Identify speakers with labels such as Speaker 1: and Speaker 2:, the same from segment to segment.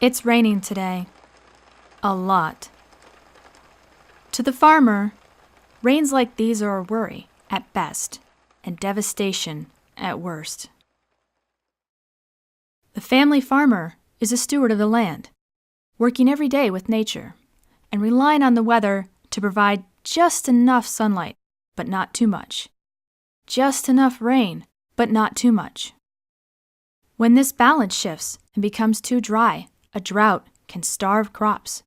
Speaker 1: It's raining today. A lot. To the farmer, rains like these are a worry at best and devastation at worst. The family farmer is a steward of the land, working every day with nature and relying on the weather to provide just enough sunlight, but not too much. Just enough rain, but not too much. When this balance shifts and becomes too dry, a drought can starve crops,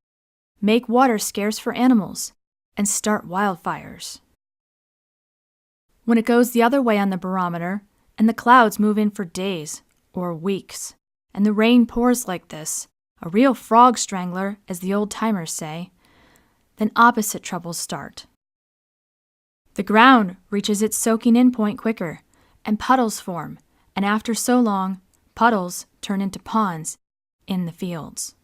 Speaker 1: make water scarce for animals, and start wildfires. When it goes the other way on the barometer, and the clouds move in for days or weeks, and the rain pours like this, a real frog strangler, as the old-timers say, then opposite troubles start. The ground reaches its soaking-in point quicker, and puddles form, and after so long, puddles turn into ponds in the fields.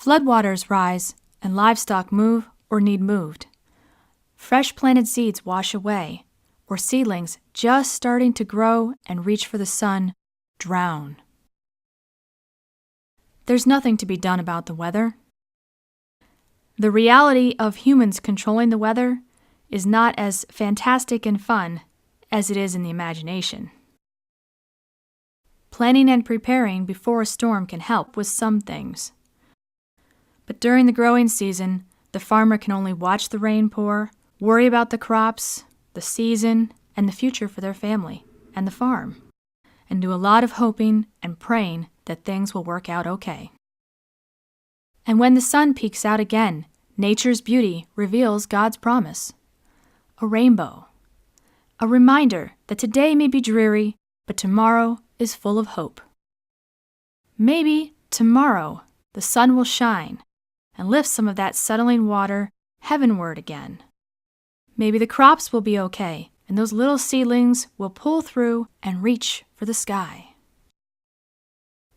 Speaker 1: Floodwaters rise, and livestock move or need moved. Fresh planted seeds wash away, or seedlings just starting to grow and reach for the sun drown. There's nothing to be done about the weather. The reality of humans controlling the weather is not as fantastic and fun as it is in the imagination. Planning and preparing before a storm can help with some things. But during the growing season, the farmer can only watch the rain pour, worry about the crops, the season, and the future for their family and the farm, and do a lot of hoping and praying that things will work out okay. And when the sun peeks out again, nature's beauty reveals God's promise. A rainbow. A reminder that today may be dreary, but tomorrow is full of hope. Maybe tomorrow the sun will shine and lift some of that settling water heavenward again. Maybe the crops will be okay, and those little seedlings will pull through and reach for the sky.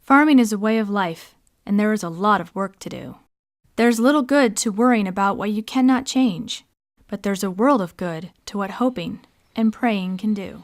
Speaker 1: Farming is a way of life, and there is a lot of work to do. There's little good to worrying about what you cannot change, but there's a world of good to what hoping and praying can do.